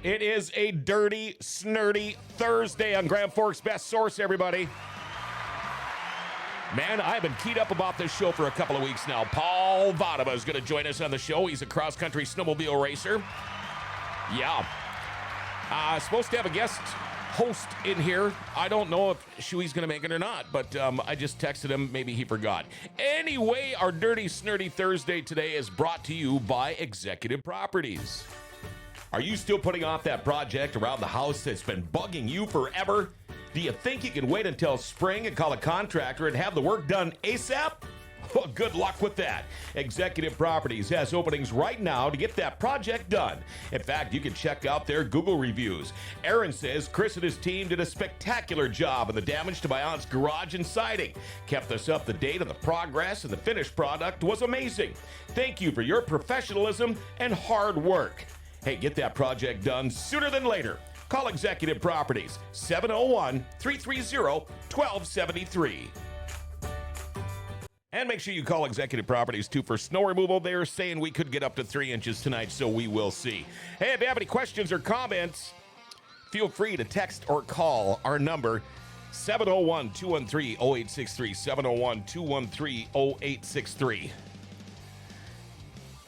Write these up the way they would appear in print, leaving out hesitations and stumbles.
It is a dirty, snirty Thursday on Grand Forks' best source, everybody. Man, I've been keyed up about this show for a couple of weeks now. Paul Votava is going to join us on the show. He's a cross-country snowmobile racer. Yeah. Supposed to have a guest host in here. I don't know if Shuey's going to make it or not, but I just texted him. Maybe he forgot. Anyway, our Dirty Snirty Thursday today is brought to you by Executive Properties. Are you still putting off that project around the house that's been bugging you forever? Do you think you can wait until spring and call a contractor and have the work done ASAP? Well, good luck with that. Executive Properties has openings right now to get that project done. In fact, you can check out their Google reviews. Aaron says Chris and his team did a spectacular job in the damage to my aunt's garage and siding. Kept us up to date on the progress, and the finished product was amazing. Thank you for your professionalism and hard work. Hey, get that project done sooner than later. Call Executive Properties, 701-330-1273. And make sure you call Executive Properties, too, for snow removal. They're saying we could get up to 3 inches tonight, so we will see. Hey, if you have any questions or comments, feel free to text or call our number, 701-213-0863, 701-213-0863.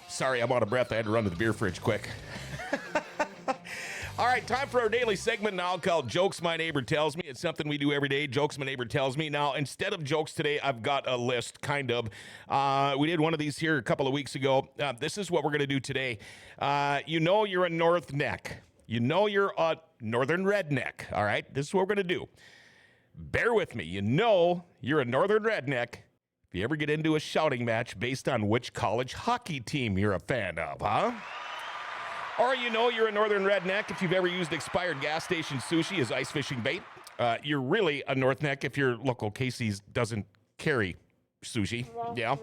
Sorry, I'm out of breath. I had to run to the beer fridge quick. All right, time for our daily segment now called Jokes My Neighbor Tells Me. It's something we do every day, Jokes My Neighbor Tells Me. Now, instead of jokes today, I've got a list, kind of. We did one of these here a couple of weeks ago. This is what we're going to do today. You know you're a North Neck. You know you're a Northern Redneck, all right? This is what we're going to do. Bear with me. You know you're a Northern Redneck if you ever get into a shouting match based on which college hockey team you're a fan of, huh? Or you know you're a Northern Redneck if you've ever used expired gas station sushi as ice fishing bait. You're really a North Neck if your local Casey's doesn't carry sushi. Yeah.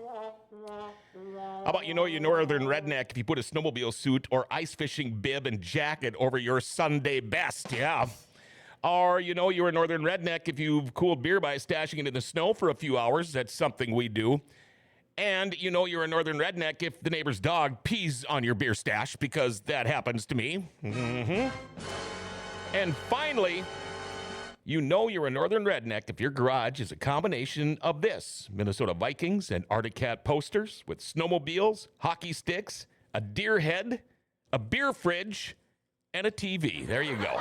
How about you know you're Northern Redneck if you put a snowmobile suit or ice fishing bib and jacket over your Sunday best. Yeah. Or you know you're a Northern Redneck if you've cooled beer by stashing it in the snow for a few hours. That's something we do. And you know you're a Northern Redneck if the neighbor's dog pees on your beer stash, because that happens to me. Mm-hmm. And finally, you know you're a Northern Redneck if your garage is a combination of this: Minnesota Vikings and Arctic Cat posters with snowmobiles, hockey sticks, a deer head, a beer fridge, and a TV. There you go.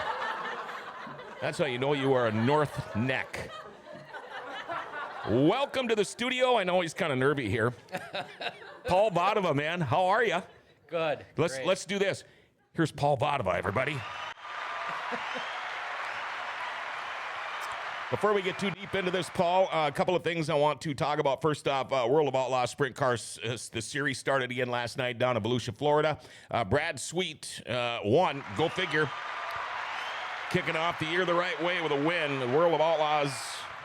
That's how you know you are a North Neck. Welcome to the studio. I know he's kind of nervy here. Paul Votava, man. How are you? Good. Let's do this. Here's Paul Votava, everybody. Before we get too deep into this, Paul, a couple of things I want to talk about. First off, World of Outlaw Sprint Cars, the series started again last night down in Volusia, Florida. Brad Sweet won. Go figure. Kicking off the year the right way with a win. The World of Outlaws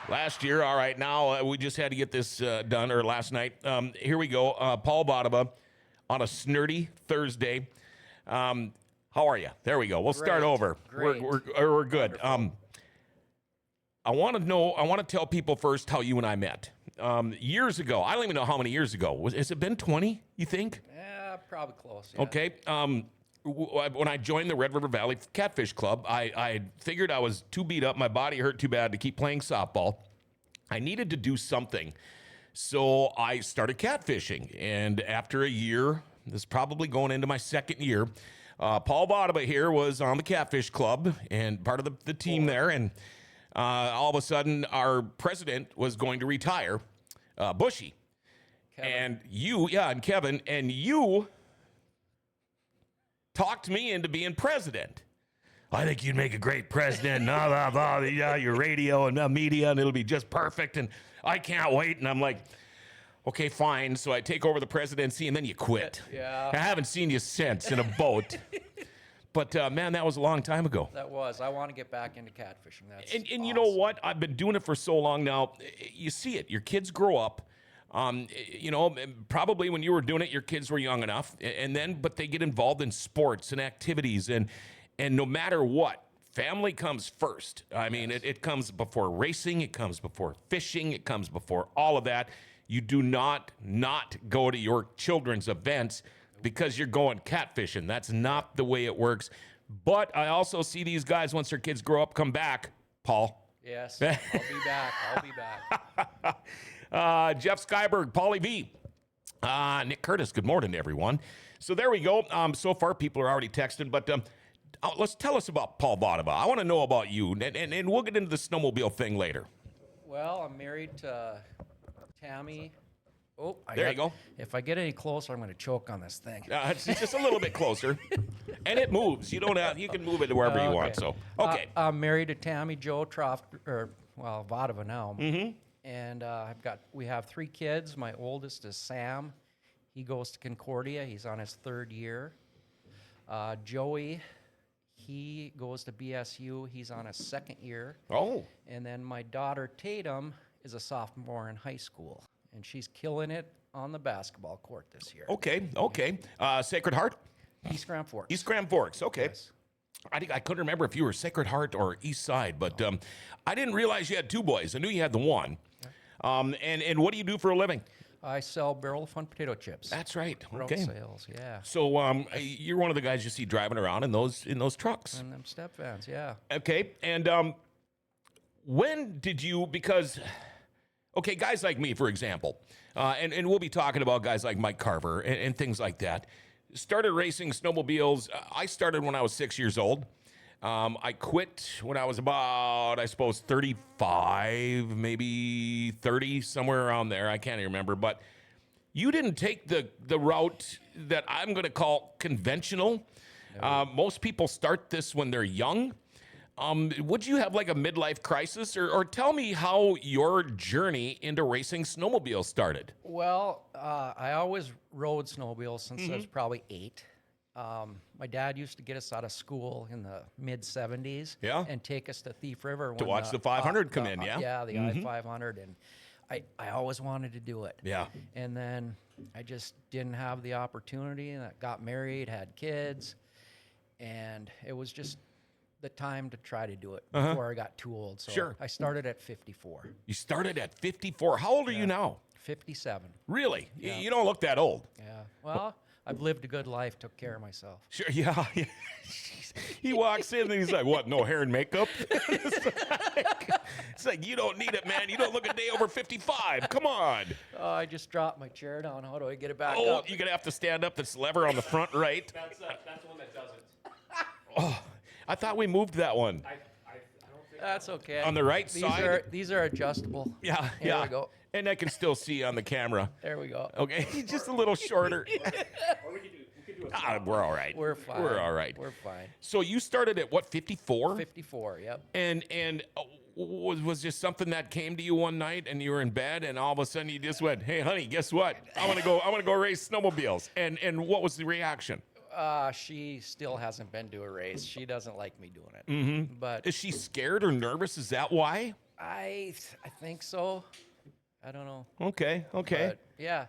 last year. All right, now we just had to get this done, or last night. Here we go. Paul Votava on a snirty Thursday. How are you? There we go. We'll start over. Great. We're good. I want to tell people first how you and I met. Years ago. I don't even know how many years ago. Has it been 20, you think? Yeah, probably close. Yeah. Okay. When I joined the Red River Valley Catfish Club, I figured I was too beat up. My body hurt too bad to keep playing softball. I needed to do something. So I started catfishing. And after a year, this is probably going into my second year, Paul Votava here was on the Catfish Club and part of the team there. And all of a sudden, our president was going to retire, Bushy. Kevin. And Kevin, and you talked me into being president. I think you'd make a great president. Yeah, your radio and media, and it'll be just perfect. And I can't wait. And I'm like, okay, fine. So I take over the presidency, and then you quit. Yeah. I haven't seen you since in a boat. But, man, that was a long time ago. That was. I want to get back into catfishing. That's and awesome. You know what? I've been doing it for so long now. You see it. Your kids grow up. Probably when you were doing it, your kids were young enough, but they get involved in sports and activities, and no matter what, family comes first. I mean, it comes before racing, it comes before fishing, it comes before all of that. You do not go to your children's events because you're going catfishing. That's not the way it works. But I also see these guys, once their kids grow up, come back. Paul. Yes, I'll be back. I'll be back. Jeff Skyberg, Paulie V. Nick Curtis, good morning, everyone. So there we go. So far, people are already texting, but let's tell us about Paul Votava. I want to know about you, and we'll get into the snowmobile thing later. Well, I'm married to Tammy. Oh, There you go. If I get any closer, I'm going to choke on this thing. It's just a little bit closer, and it moves. You don't have. You can move it wherever you want. So okay. I'm married to Tammy Jo Votava now. Mm-hmm. And we have 3 kids. My oldest is Sam. He goes to Concordia. He's on his 3rd year. Joey, he goes to BSU. He's on his 2nd year. Oh. And then my daughter Tatum is a sophomore in high school, and she's killing it on the basketball court this year. Okay. Sacred Heart. East Grand Forks. East Grand Forks. Okay. Yes. I couldn't remember if you were Sacred Heart or East Side, but I didn't realize you had 2 boys. I knew you had the one. And what do you do for a living? I sell barrel of fun potato chips. That's right. Road Okay. sales, yeah. So you're one of the guys you see driving around in those trucks. And them step vans, yeah. Okay. And when did you? Because guys like me, for example, and we'll be talking about guys like Mike Carver and things like that. Started racing snowmobiles. I started when I was 6 years old. I quit when I was about, I suppose, 35, maybe 30, somewhere around there. I can't even remember. But you didn't take the route that I'm going to call conventional. No. Most people start this when they're young. Would you have like a midlife crisis? Or tell me how your journey into racing snowmobiles started. Well, I always rode snowmobiles since I was probably 8. My dad used to get us out of school in the mid-'70s and take us to Thief River. To watch the 500 come in, yeah? Yeah, the I-500, and I always wanted to do it. Yeah. And then I just didn't have the opportunity, and I got married, had kids, and it was just the time to try to do it before I got too old. So Sure. I started at 54. You started at 54. How old are you now? 57. Really? You don't look that old. Yeah. Well, I've lived a good life, took care of myself. Sure, yeah. He walks in and he's like, what, no hair and makeup? It's like, you don't need it, man. You don't look a day over 55. Come on. Oh, I just dropped my chair down. How do I get it back Oh, up? you're going to have to stand up this lever on the front right. That's the one that doesn't. Oh, I thought we moved that one. I don't think That's okay. On the right side? These are adjustable. Yeah, Here yeah. we go. And I can still see on the camera. There we go. Okay, he's just a little shorter. or we could do a We're all right. We're fine. We're all right. We're fine. So you started at what, 54? 54, yep. And was just something that came to you one night and you were in bed and all of a sudden you just went, hey honey, guess what? I want to go race snowmobiles. And what was the reaction? She still hasn't been to a race. She doesn't like me doing it. Mm-hmm. But is she scared or nervous? Is that why? I think so. I don't know. Okay. But, yeah.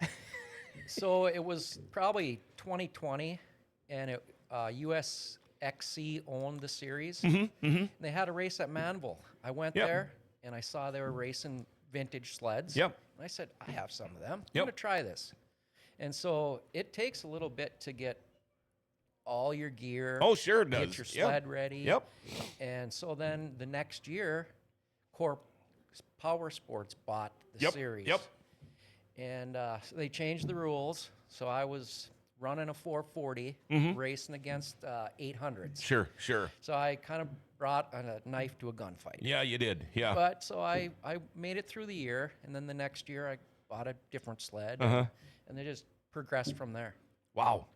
So it was probably 2020, and USXC owned the series. They had a race at Manville. I went there, and I saw they were racing vintage sleds. Yep. And I said, I have some of them. Yep. I'm going to try this. And so it takes a little bit to get all your gear. Oh, sure it does. Get your sled ready. Yep. And so then the next year, Corp Power Sports bought the series. Yep. And so they changed the rules. So I was running a 440, racing against 800s. Sure. So I kind of brought a knife to a gunfight. Yeah, you did. Yeah. But so I made it through the year, and then the next year I bought a different sled, and they just progressed from there. Wow.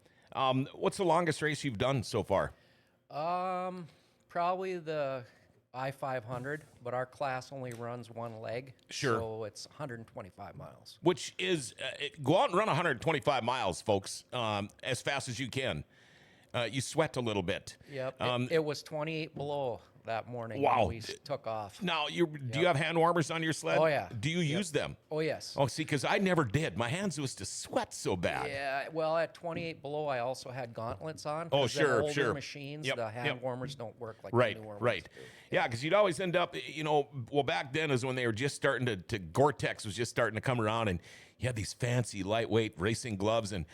What's the longest race you've done so far? Probably the I-500, but our class only runs one leg. Sure. So it's 125 miles. Which is, go out and run 125 miles, folks, as fast as you can. You sweat a little bit. Yep. It was 28 below that morning. Wow. When we took off. Now, do you have hand warmers on your sled? Oh, yeah. Do you use them? Oh, yes. Oh, see, because I never did. My hands used to sweat so bad. Yeah, well, at 28 below, I also had gauntlets on. Oh, 'cause the sure, older sure. machines, Yep, the hand yep. warmers don't work like Right, the newer right. ones do. Yeah, because you'd always end up, well, back then is when they were just starting to Gore-Tex was just starting to come around, and you had these fancy, lightweight racing gloves, and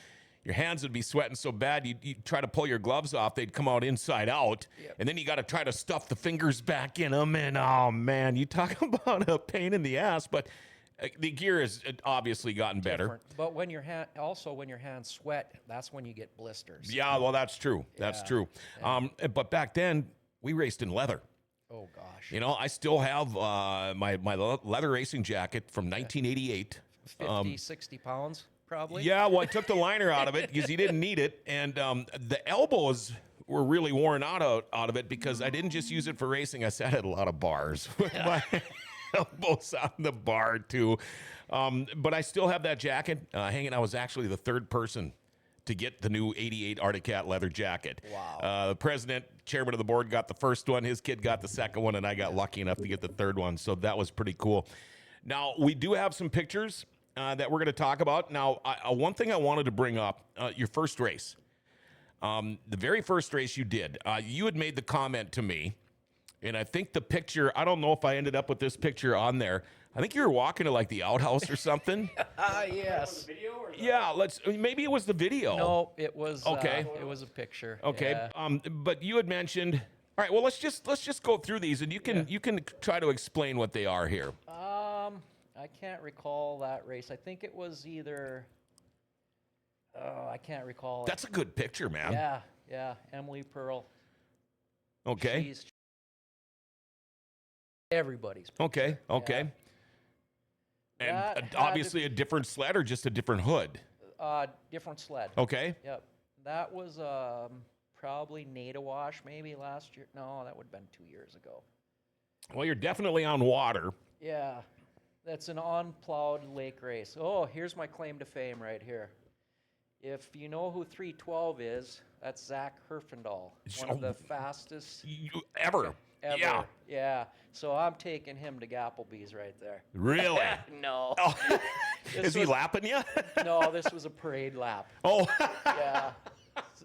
your hands would be sweating so bad you try to pull your gloves off, they'd come out inside out, and then you got to try to stuff the fingers back in them, and oh man, you talk about a pain in the ass. But the gear has obviously gotten better. Different. But when your hands sweat, that's when you get blisters. Yeah, well, that's true. That's true. But back then, we raced in leather. Oh gosh. You know, I still have my leather racing jacket from 1988. 50, 60 pounds, probably. Yeah, well, I took the liner out of it because you didn't need it, and the elbows were really worn out of it because I didn't just use it for racing. I sat at a lot of bars with my elbows on the bar too. But I still have that jacket hanging. I was actually the third person to get the new 88 Arctic Cat leather jacket. Wow. The president, chairman of the board, got the first one. His kid got the second one, and I got lucky enough to get the third one. So that was pretty cool. Now, we do have some pictures that we're going to talk about. Now, one thing I wanted to bring up, your first race. The very first race you did, you had made the comment to me, and I think the picture, I don't know if I ended up with this picture on there. I think you were walking to like the outhouse or something. Yes. Video or Yeah, maybe it was the video. No, it was Okay. It was a picture. Okay. Yeah. But you had mentioned. All right. Well, let's just go through these, and you can try to explain what they are here. I can't recall that race. I think it was either. Oh, I can't recall. That's a good picture, man. Yeah. Emily Pearl. Okay. She's everybody's. Okay. And That had obviously a different sled or just a different hood. Different sled. Okay. Yep. That was probably Nadawash maybe last year. No, that would have been 2 years ago. Well, you're definitely on water. Yeah. That's an unplowed lake race. Oh, here's my claim to fame right here. If you know who 312 is, that's Zach Herfindahl, one of the fastest Ever. ever. Yeah. So I'm taking him to Gapplebee's right there. Really? No. Oh. This Is he was- lapping you? No, this was a parade lap. Oh. Yeah.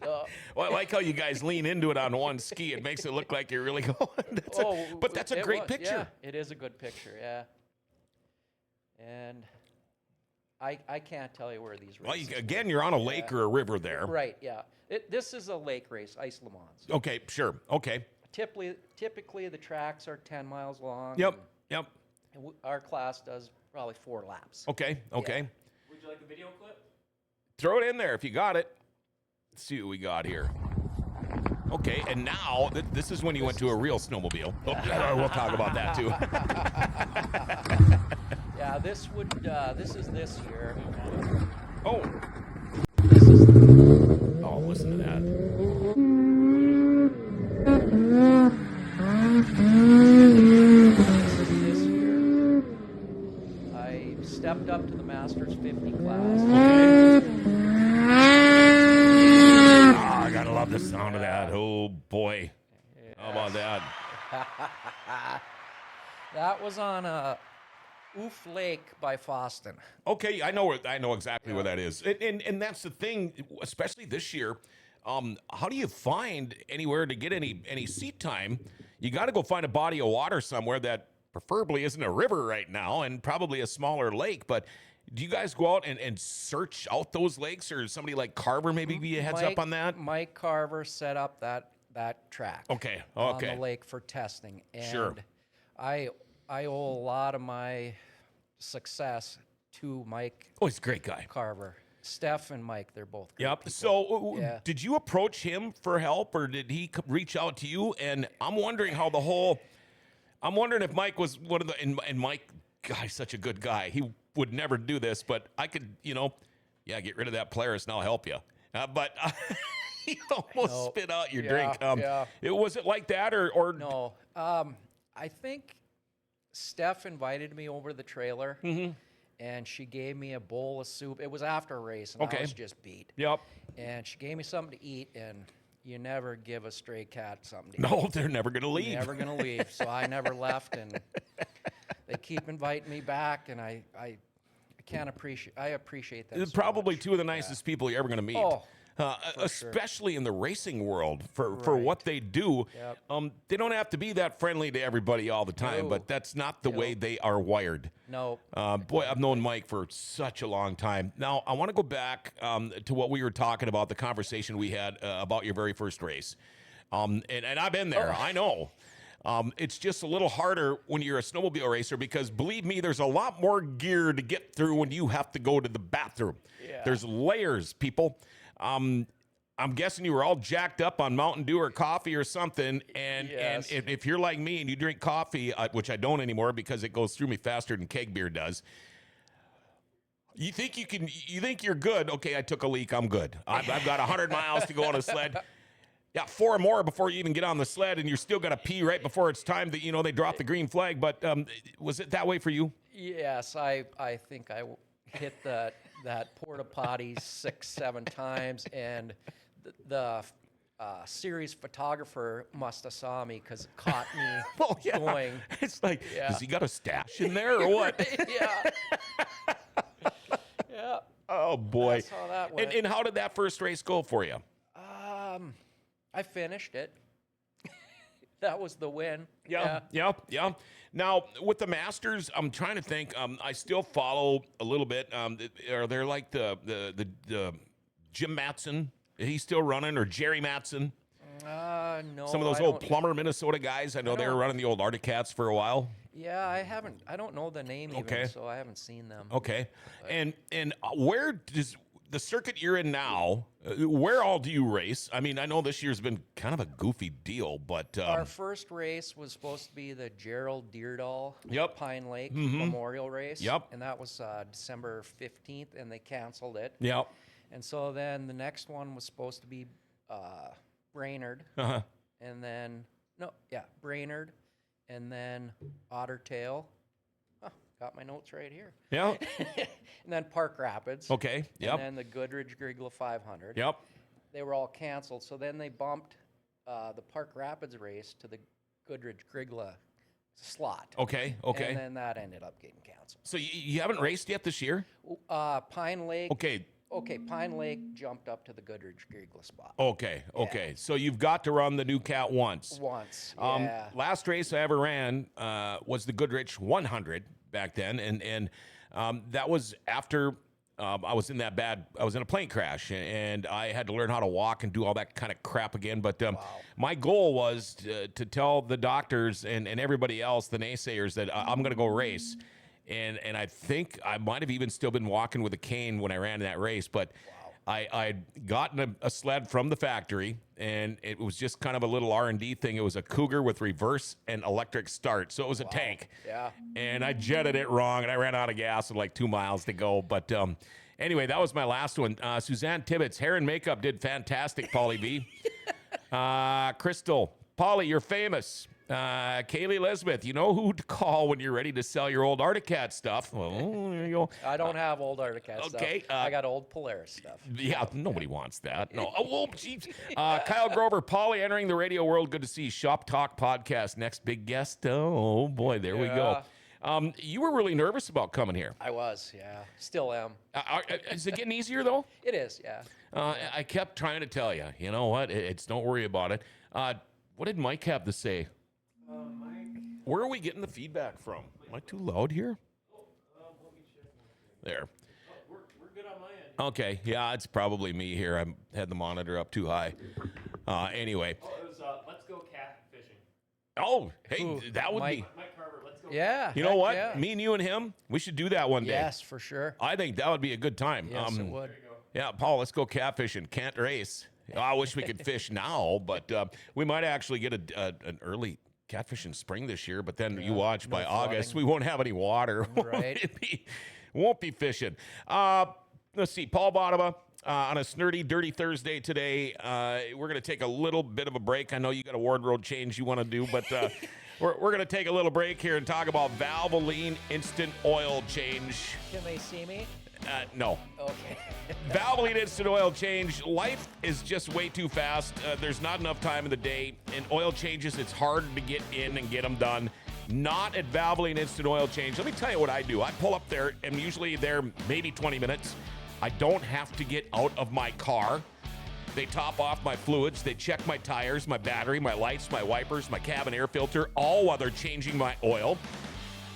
So, Well, I like how you guys lean into it on one ski. It makes it look like you're really going. But that's a it great was- picture. Yeah, it is a good picture, yeah. And I can't tell you where these Well, races again, you're on a lake or a river there. Right, yeah. This is a lake race, Ice Le Mans. Okay, sure. Okay. Typically, the tracks are 10 miles long. Yep. Yep. And our class does probably 4 laps. Okay. Okay. Would you like a video clip? Throw it in there if you got it. Let's see what we got here. Okay, and now this is when you went to a real snowmobile. Oh, yeah, we'll talk about that too. Yeah, this is this year. Oh. This is Oh, listen to that. this year. I stepped up to the Masters 50 class. I gotta love the sound of that. Oh boy. How about that? That was on Oof Lake by Foston. Okay, I know exactly where that is. And that's the thing, especially this year. How do you find anywhere to get any seat time? You got to go find a body of water somewhere that preferably isn't a river right now, and probably a smaller lake. But do you guys go out and search out those lakes, or somebody like Carver maybe give you a heads up on that? Mike Carver set up that track. Okay. On the lake for testing, and Sure. I owe a lot of my success to Mike Oh, he's a great guy. Carver. Steph and Mike, they're both great Yep. people. So, Yeah. did you approach him for help, or did he reach out to you? And I'm wondering I'm wondering if Mike was one of the, and Mike, God, he's such a good guy. He would never do this, but I could, get rid of that Polaris and I'll help you. But he almost No. spit out your Yeah, drink. yeah. Was it like that, or No, I think Steph invited me over to the trailer, and she gave me a bowl of soup. It was after a race, and Okay. I was just beat. Yep. And she gave me something to eat, and you never give a stray cat something to eat. No, they're never going to leave. Never gonna leave. So I never left, and they keep inviting me back, and I appreciate that. They're so probably much. two of the nicest people you're ever going to meet. Oh, especially in the racing world for what they do. Yep. They don't have to be that friendly to everybody all the time, No. but that's not the way they are wired. No. Boy, I've known Mike for such a long time. Now, I want to go back to what we were talking about, the conversation we had about your very first race. And I've been there. I know. It's just a little harder when you're a snowmobile racer because, believe me, there's a lot more gear to get through when you have to go to the bathroom. Yeah. There's layers, people. I'm guessing you were all jacked up on Mountain Dew or coffee or something. And Yes. and if you're like me and you drink coffee, which I don't anymore because it goes through me faster than keg beer does, you think you're good. Okay, I took a leak. I'm good. I've got 100 miles to go on a sled. Yeah, 4 more before you even get on the sled, and you're still going to pee right before it's time that, they drop the green flag. But was it that way for you? Yes, I think I hit that porta potty 6-7 times, and the series photographer must have saw me because it caught me Well, yeah. going. It's like, Yeah. Does he got a stash in there or what? Yeah. Yeah. Oh, boy. That's how that went. And how did that first race go for you? I finished it. That was the win. Yeah. Now, with the Masters, I'm trying to think. I still follow a little bit. Are there like the Jim Matson? Is he still running, or Jerry Matson? No. Some of those I old don't- Plumber, Minnesota guys. I know they were running the old Arctic Cats for a while. Yeah, I don't know the name Okay. even, so I haven't seen them. Okay. And where does the circuit you're in now, where all do you race? I mean, I know this year's been kind of a goofy deal, but Our first race was supposed to be the Gerald Deerdahl Yep. Pine Lake Memorial Race. Yep. And that was December 15th, and they canceled it. yeah. And so then the next one was supposed to be Brainerd. Uh-huh. And then, Brainerd. And then Otter Tail. Oh, got my notes right here. Yeah. And then Park Rapids. Okay. Yep. And then the Goodridge Grigla 500. Yep. They were all canceled. So then they bumped the Park Rapids race to the Goodridge Grigla slot. Okay. And then that ended up getting canceled. So you haven't raced yet this year? Pine Lake. Okay. Okay, Pine Lake jumped up to the Goodridge Grigla spot. Okay. So you've got to run the new cat once. Once. Yeah. Last race I ever ran was the Goodrich 100 back then, and that was after I was in a plane crash, and I had to learn how to walk and do all that kind of crap again. But my goal was to tell the doctors and everybody else, the naysayers, that I'm going to go race. And I think I might have even still been walking with a cane when I ran that race, but I'd gotten a sled from the factory, and it was just kind of a little R&D thing. It was a Cougar with reverse and electric start, so it was a tank. Yeah. And I jetted it wrong, and I ran out of gas with like 2 miles to go. But anyway, that was my last one. Suzanne Tibbetts, hair and makeup did fantastic, Paulie B. Crystal, Paulie, you're famous. Kaylee Elizabeth, you know who to call when you're ready to sell your old Arctic Cat stuff. Well, there you go. I don't have old Arctic Cat stuff. okay, I got old Polaris stuff. Yeah, nobody wants that. No. Oh, jeez. Kyle Grover, Paulie, entering the radio world. Good to see you. Shop Talk Podcast. Next big guest. Oh, boy, there we go. You were really nervous about coming here. I was, yeah. Still am. Is it getting easier, though? It is, yeah. I kept trying to tell you. You know what? It's don't worry about it. What did Mike have to say? Where are we getting the feedback from? Am I too loud here? There. We're good on my end. Okay. Yeah, it's probably me here. I had the monitor up too high. Anyway. Oh, it was let's go cat fishing. Oh, hey, Who? that would be. Mike Carver, let's go. Yeah. You know heck what? yeah. Me and you and him, we should do that one day. Yes, for sure. I think that would be a good time. Yes, it would. Yeah, Paul, let's go catfishing. Can't race. I wish we could fish now, but we might actually get an early catfish in spring this year. But then you watch, by August, we won't have any water. Right. Won't be fishing. Let's see, Paul Votava on a snirty, dirty Thursday today. We're going to take a little bit of a break. I know you got a wardrobe change you want to do, but we're going to take a little break here and talk about Valvoline Instant Oil Change. Can they see me? No. Okay. Valvoline Instant Oil Change. Life is just way too fast. There's not enough time in the day. And oil changes, it's hard to get in and get them done. Not at Valvoline Instant Oil Change. Let me tell you what I do. I pull up there, and usually there maybe 20 minutes. I don't have to get out of my car. They top off my fluids. They check my tires, my battery, my lights, my wipers, my cabin air filter, all while they're changing my oil.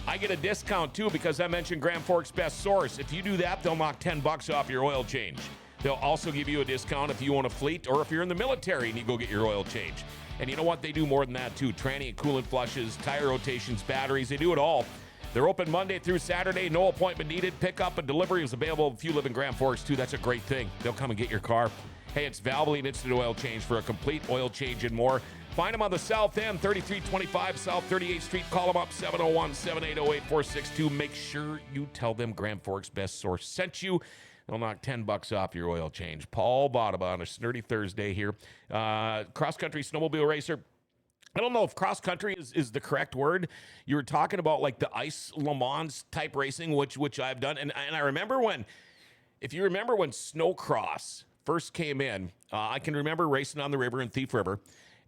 I get a discount too because I mentioned Grand Forks Best Source. If you do that, they'll knock $10 off your oil change. They'll also give you a discount if you own a fleet or if you're in the military and you go get your oil change. And you know what? They do more than that too. Tranny and coolant flushes, tire rotations, batteries, they do it all. They're open Monday through Saturday. No appointment needed. Pickup and delivery is available if you live in Grand Forks too. That's a great thing. They'll come and get your car. Hey, it's Valvoline Instant Oil Change for a complete oil change and more. Find them on the South End, 3325 South 38th Street. Call them up, 701-780-8462. Make sure you tell them Grand Forks Best Source sent you. They'll knock $10 off your oil change. Paul Votava on a Snirty Thursday here. Cross-country snowmobile racer. I don't know if cross-country is the correct word. You were talking about like the ice Le Mans type racing, which I've done. And I remember if you remember when snowcross first came in, I can remember racing on the river in Thief River.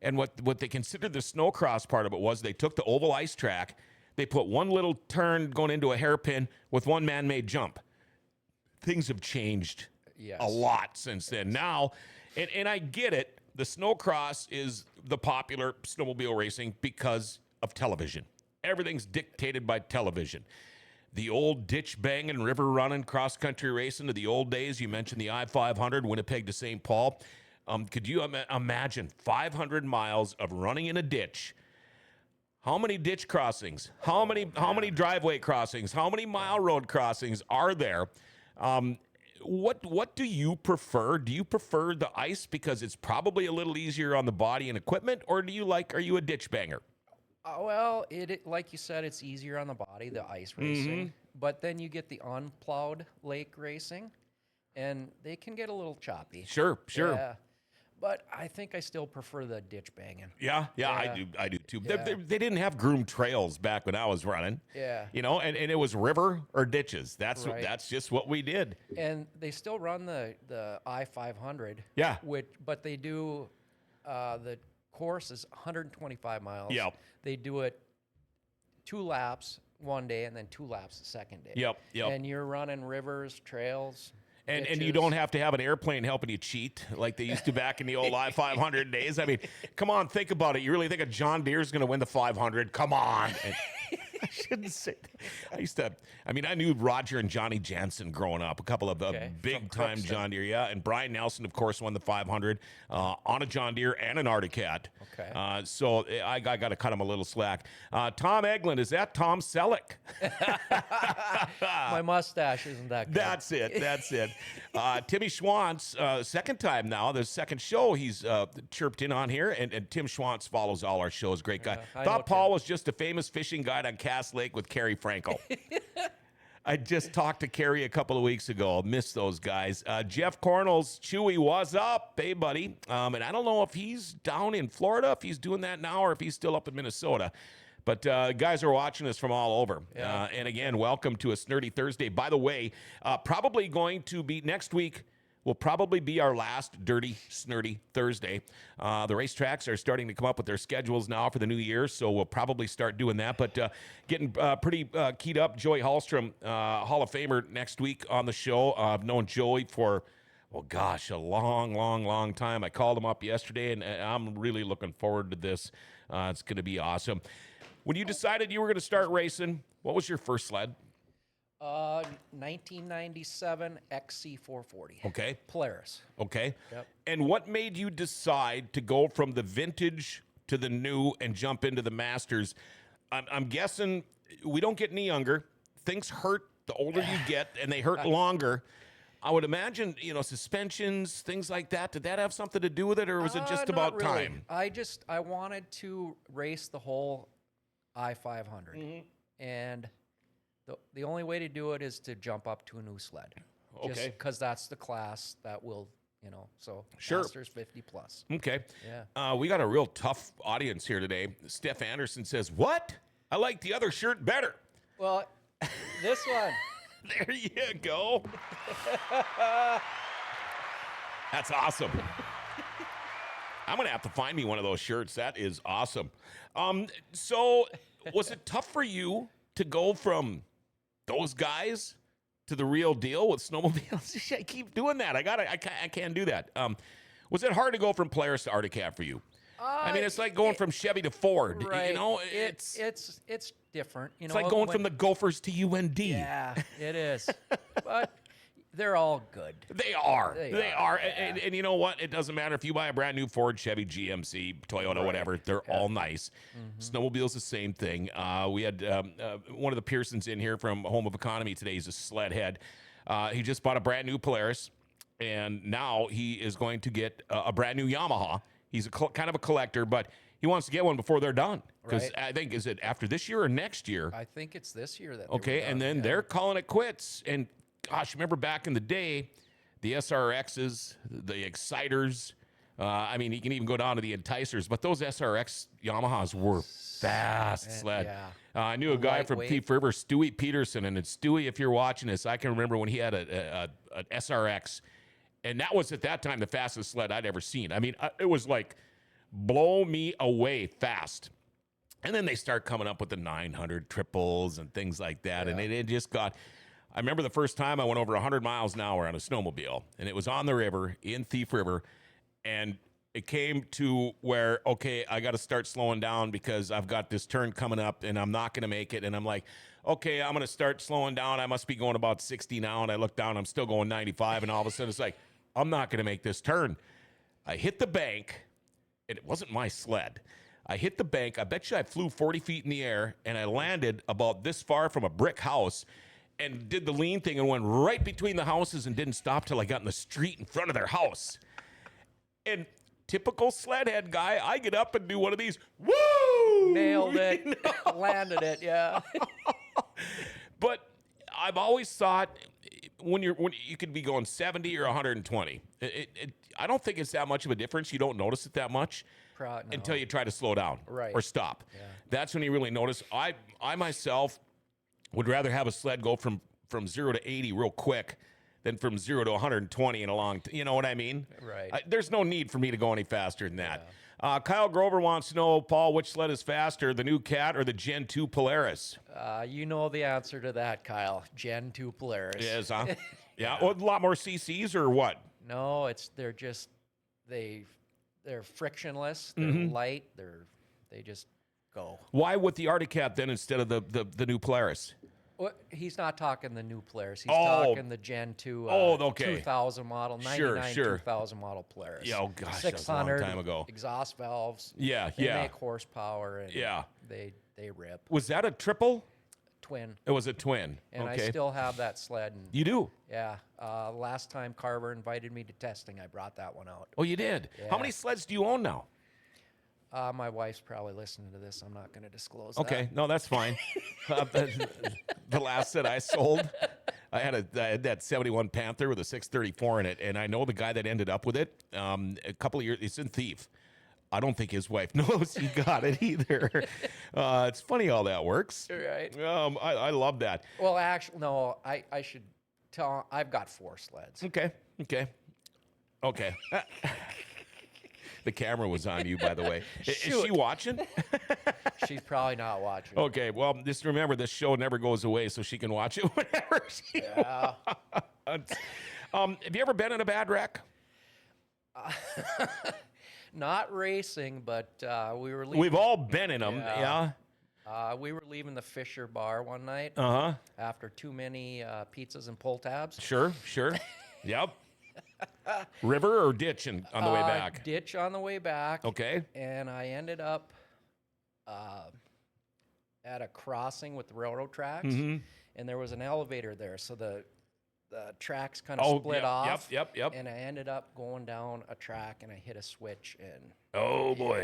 And what they considered the snowcross part of it was they took the oval ice track, they put one little turn going into a hairpin with one man-made jump. Things have changed a lot since then. Now, and I get it, the snowcross is the popular snowmobile racing because of television. Everything's dictated by television. The old ditch banging, river running, cross-country racing of the old days. You mentioned the I-500, Winnipeg to St. Paul. Could you imagine 500 miles of running in a ditch? How many ditch crossings? How many driveway crossings? How many mile road crossings are there? What do you prefer? Do you prefer the ice because it's probably a little easier on the body and equipment, or are you a ditch banger? Well, it like you said, it's easier on the body, the ice racing. But then you get the unplowed lake racing, and they can get a little choppy. Sure. Yeah. But I think I still prefer the ditch banging. Yeah, I do too. Yeah. They didn't have groomed trails back when I was running. Yeah. You know, and it was river or ditches. That's just what we did. And they still run the I-500. Yeah. But they do, the course is 125 miles. Yep. They do it 2 laps one day and then 2 laps the second day. Yep. And you're running rivers, trails. And you don't have to have an airplane helping you cheat like they used to back in the old I-500 days. I mean, come on, think about it. You really think a John Deere's going to win the 500? Come on. I shouldn't say that. I knew Roger and Johnny Jansen growing up, a couple of big-time John Deere, yeah. And Brian Nelson, of course, won the 500 on a John Deere and an Arctic Cat. Okay. So I got to cut him a little slack. Tom Eglin, is that Tom Selleck? My mustache isn't that good. That's it. Timmy Schwantz, second time now, the second show he's chirped in on here, and Tim Schwantz follows all our shows. Great guy. Thought Paul was just a famous fishing guide on Cass Lake with Kerry Frankel. I just talked to Kerry a couple of weeks ago. Missed those guys. Jeff Cornell's Chewy was up. Hey, buddy. And I don't know if he's down in Florida, if he's doing that now, or if he's still up in Minnesota. But guys are watching us from all over. Yeah. And again, welcome to a Snirty Thursday. By the way, probably going to be next week will probably be our last Dirty Snirty Thursday. The racetracks are starting to come up with their schedules now for the new year, so we'll probably start doing that. But getting pretty keyed up. Joey Hallstrom, Hall of Famer, next week on the show. I've known Joey for, a long time. I called him up yesterday, and I'm really looking forward to this. It's going to be awesome. When you decided you were going to start racing, what was your first sled? 1997 XC440. Okay. Polaris. Okay. Yep. And what made you decide to go from the vintage to the new and jump into the Masters? I'm guessing we don't get any younger. Things hurt the older you get, and they hurt longer. I would imagine, suspensions, things like that. Did that have something to do with it, or was it just about not really. time? I wanted to race the whole I-500. Mm-hmm. And the only way to do it is to jump up to a new sled. Okay. Because that's the class that will, so Sure. Masters 50 plus. Okay. Yeah. We got a real tough audience here today. Steph Anderson says, "What? I like the other shirt better." Well, this one. There you go. That's awesome. I'm going to have to find me one of those shirts. That is awesome. So was it tough for you to go from those guys to the real deal with snowmobiles? I keep doing that. I can't do that. Was it hard to go from Polaris to Arctic Cat for you? I mean, it's like going from Chevy to Ford. Right. You know, it's different. You it's know, like going from the Gophers to UND. Yeah, it is. But they're all good. They are. They are. yeah. And you know what? It doesn't matter if you buy a brand new Ford, Chevy, GMC, Toyota, whatever. They're all nice. Snowmobile's the same thing. We had one of the Pearsons in here from Home of Economy today. He's a sled head. He just bought a brand new Polaris, and now he is going to get a brand new Yamaha. He's kind of a collector, but he wants to get one before they're done. Because Right. I think, is it after this year or next year? I think it's this year that. Okay, and then they're calling it quits. And gosh, remember back in the day, the SRXs, the Exciters. I mean, you can even go down to the Enticers, but those SRX Yamahas were fast sled. yeah. I knew a guy from Lightweight. Thief River, Stewie Peterson, and it's Stewie, if you're watching this, I can remember when he had an SRX, and that was at that time the fastest sled I'd ever seen. I mean, it was like blow me away fast. And then they start coming up with the 900 triples and things like that, and it just got. I remember the first time I went over 100 miles an hour on a snowmobile, and it was on the river in Thief River, and it came to where, okay, I got to start slowing down because I've got this turn coming up, and I'm not going to make it. And I'm like, okay, I'm going to start slowing down. I must be going about 60 now, and I look down, I'm still going 95, and all of a sudden it's like, I'm not going to make this turn. I hit the bank, and it wasn't my sled. I hit the bank. I bet you I flew 40 feet in the air, and I landed about this far from a brick house and did the lean thing and went right between the houses and didn't stop till I got in the street in front of their house. And typical sledhead guy, I get up and do one of these, woo! Nailed it. You know? Landed it. Yeah. But I've always thought when you could be going 70 or 120. I don't think it's that much of a difference. You don't notice it that much No. until you try to slow down Right. or stop. Yeah. That's when you really notice. I myself would rather have a sled go from 0 to 80 real quick than from 0 to 120 in a long you know what I mean? Right. There's no need for me to go any faster than that. Kyle Grover wants to know, Paul, which sled is faster, the new Cat or the Gen 2 Polaris? You know the answer to that, Kyle. Gen 2 Polaris. Yes, huh? Yeah. Well, a lot more CCs or what? No, they're just they're frictionless. They're light. They just go. Why with the Arctic Cat then instead of the new Polaris? Well, he's not talking the new Polaris. He's Oh. talking the Gen 2 okay. 2000 model, 99 2000 model Polaris. Yeah, oh gosh, that was a long time ago. Exhaust valves. Yeah, They yeah. make horsepower and Yeah. they rip. Was that a triple? Twin. It was a twin. And okay. I still have that sled. And You do? yeah. Last time Carver invited me to testing, I brought that one out. Oh, you did? How Yeah. many sleds do you own now? My wife's probably listening to this. I'm not going to disclose Okay, no, that's fine. The last set I sold, I had that 71 Panther with a 634 in it, and I know the guy that ended up with it. A couple of years, it's in Thief. I don't think his wife knows he got it either. It's funny how that works. that. Right. I love that. Well, actually, no, I should tell. I've got 4 sleds. Okay. The camera was on you, by the way. Is she Shoot. watching? She's probably not watching. Okay, well, just remember this show never goes away, so she can watch it whenever she Yeah. wants. Have you ever been in a bad wreck? Not racing, but we were leaving. We've all been in them, yeah. We were leaving the Fisher Bar one night Uh-huh. after too many pizzas and pull tabs. Sure. Yep. River or ditch on the way back? Ditch on the way back. Okay. And I ended up at a crossing with the railroad tracks, Mm-hmm. and there was an elevator there, so the tracks kind of split off. Yep. And I ended up going down a track, and I hit a switch, and Oh, boy.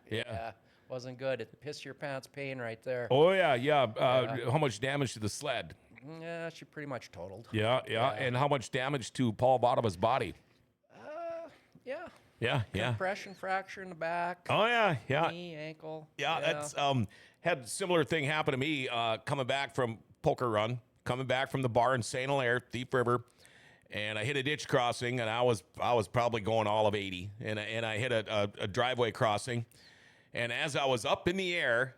yeah, wasn't good. It piss your pants pain right there. Oh, yeah. How much damage to the sled? Yeah, she pretty much totaled. Yeah. And how much damage to Paul Votava's body? Yeah. Yeah. Compression fracture in the back. Oh, yeah. Knee, ankle. Yeah, that's had a similar thing happen to me coming back from Poker Run, coming back from the bar in St. Hilaire, Thief River, and I hit a ditch crossing, and I was probably going all of 80, and I hit a driveway crossing, and as I was up in the air,